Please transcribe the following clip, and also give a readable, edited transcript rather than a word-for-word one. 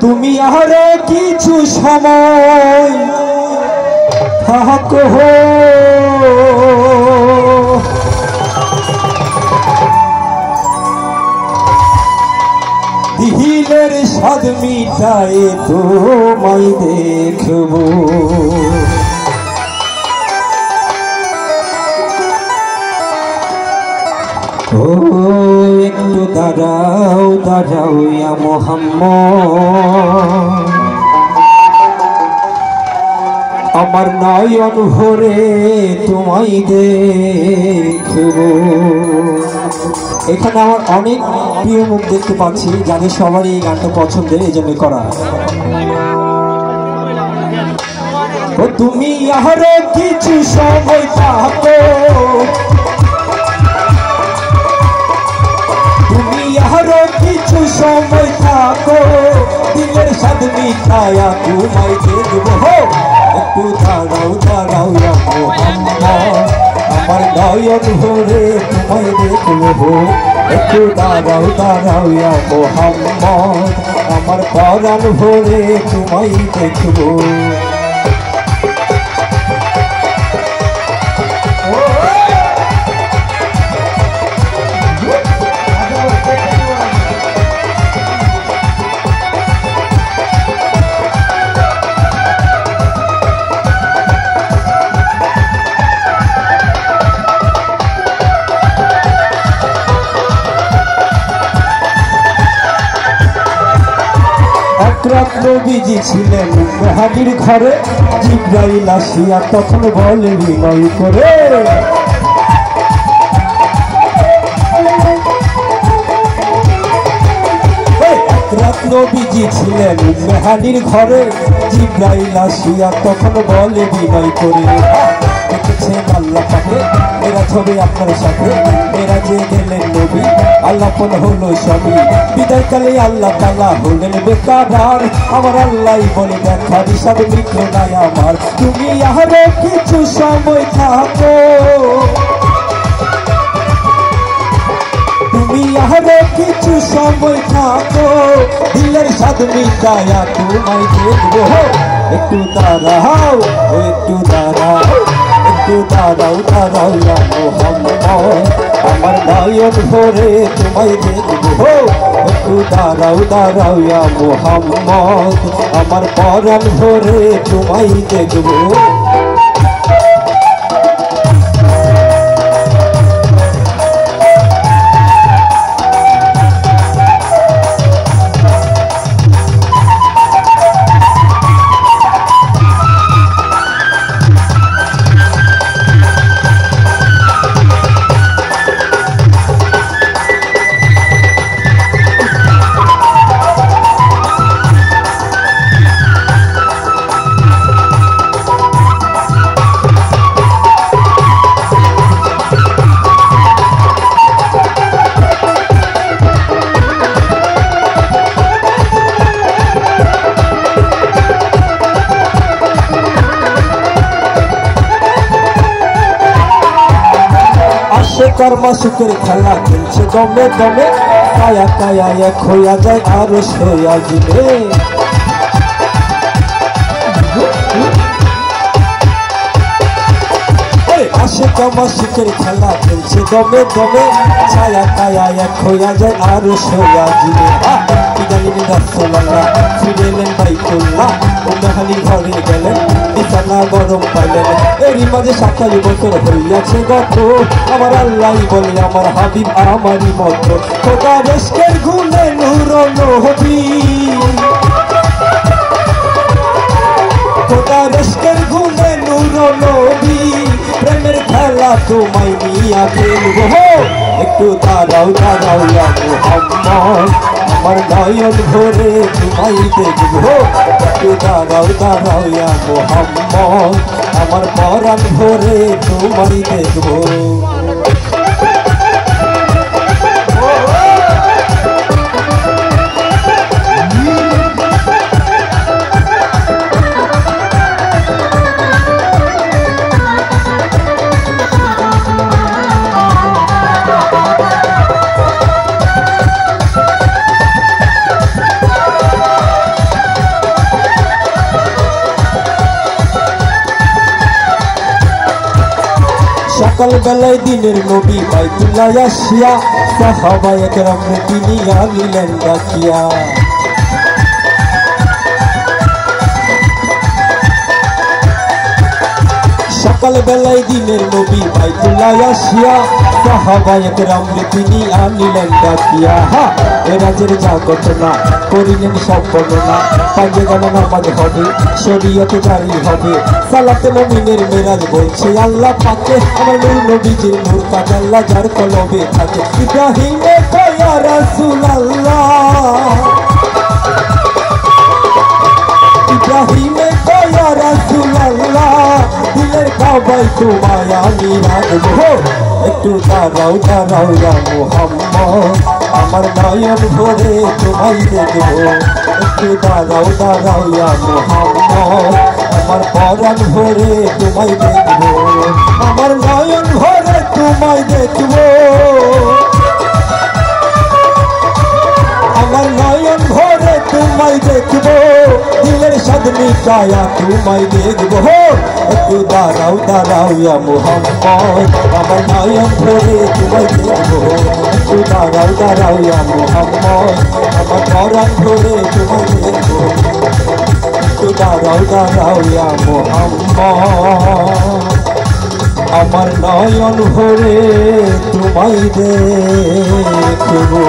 তুমি আরো কিছু সময় থাকো, দিলের স্বাদ মিটায় তোমায় দেখবো। ও একটু দাঁড়াও দাঁড়াও ইয়া মুহাম্মদ, আমার নয়ন ভরে তোমায় দেখবো। এখানে আমার অনেক প্রিয় মুখ দেখতে পাচ্ছি, যাদের সবারই এই গানটা পছন্দের, এই জন্য করা। ও তুমি আরো কিছু সময় থাকো, তুমি আরো কিছু সময় থাকো, দিলের স্বাদ মিঠায়া তোমায় দেখবো। একটু দাঁড়াও দাঁড়াও ইয়া মুহাম্মদ, আমার নয়ন ভরে তোমায় দেখবো। একটু দাঁড়াও দাঁড়াও ইয়া মুহাম্মদ, আমার পরাণ ভরে তোমায় দেখবো। রাত নবীজি ছিলেন মেহাদির ঘরে, জিবরাইল আসিয়া তখন বলে বিনয় করে, রাত নবীজি ছিলেন মেহাদির ঘরে, জিবরাইল আসিয়া তখন বলে বিনয় করে, দেখেছেন আল্লাহ পাকে এরা ছবি আপনার সাথে, এরা যে গেলেন নবী আল্লাপন হলো সবই, বিদায়কালে আল্লাহ তাআলা হলেন বেকার, আমার আল্লাহ বলে দেখার হিসাব মিত্র নাই আমার। তুমি আরো কিছু সময় থাকো, তুমি আরো কিছু সময় থাকো, দিলের স্বাদ মিটায়া তোমায় দেখবো। একটু দাঁড়াও একটু দাঁড়াও, একটু দাঁড়াও দাঁড়াও ইয়া মুহাম্মদ, আমার নয়ন ভরে তোমায় দেখবো। একটু দাঁড়াও দাঁড়াও ইয়া মুহাম্মদ, আমার পরাণ ভরে তোমায় দেখবো। কর্ম সুখের খেলা খেলছে দমে দমে, কায়া কায়া এক হইয়া যায় আর সইয়া জিবে। আসে কর্ম সুখের খেলা খেলছে দমে দমে, ছায়া কায়া এক হইয়া যায় আর সইয়া জিবে। ইদানিং রাসূলুল্লাহ ফিরেলেন বাইতুল্লাহ, মেহাদির ঘরে গেলেন, বিছানা গরম পাইলেন, এরই মাঝে 27 বছর হইয়াছে গত, আমার আল্লাহ বলে আমার হাবিব আমারই মতো, খোদার ইশকের গুণে নূর নবী, খোদার ইশকের গুণে নূর নবী, প্রেমের খেলা তোমায় নিয়া খেলবো। একটু দাঁড়াও দাঁড়াও ইয়া মুহাম্মদ, আমার নয়ন ভরে তোমায় দেখবো। একটু দাঁড়াও দাঁড়াও ইয়া মুহাম্মদ, আমার পরাণ ভরে তোমায় দেখবো। সকাল বেলায় দিনের নবী বাইতুল্লাহ আসিয়া সাহাবায়ে কেরামকে তিনি আনিলেন ডাকিয়া। সকাল বেলায় দিনের নবী বাইতুল্লাহ আসিয়া সাহাবায়ে কেরামকে তিনি আনিলেন ডাকিয়া। এ রাজের যা ঘটনা করিলেন সব বর্ণনা, পাঁচে গেল নামাজ হবে শরীয়তে জারি হবে, সালাতে মুমিনের মেরাজ বলছে আল্লাহ পাকে, আমার নূর নবীজির নূর কাজ আল্লাহ যার কলবে থাকে। ইব্রাহিমে কয়া রাসূলুল্লাহ, ইব্রাহিমে কয়া রাসূলুল্লাহ, দিলের কাবায় তোমায় আমি রাখবো। একটু দাঁড়াও দাঁড়াও ইয়া মুহাম্মদ, আমার নয়ন ভরে তোমায় দেখবো। একটু দাঁড়াও দাঁড়াও ইয়া মুহাম্মদ, আমার পরাণ ভরে তোমায় দেখবো। আমার নয়ন ভরে তোমায় দেখবো, আমার নয়ন ভরে তোমায় দেখবো, দিলের সাদ মিটায়া তোমায় দেখবো। একটু দাঁড়াও দাঁড়াও ইয়া মুহাম্মদ, আমার নয়ন ভরে তোমায় দেখবো। একটু দাঁড়াও দাঁড়াও ইয়া মুহাম্মদ, আমার পরাণ ভরে তোমায় দেখবো। একটু দাঁড়াও দাঁড়াও ইয়া মুহাম্মদ, আমার নয়ন ভরে তোমায় দেখবো।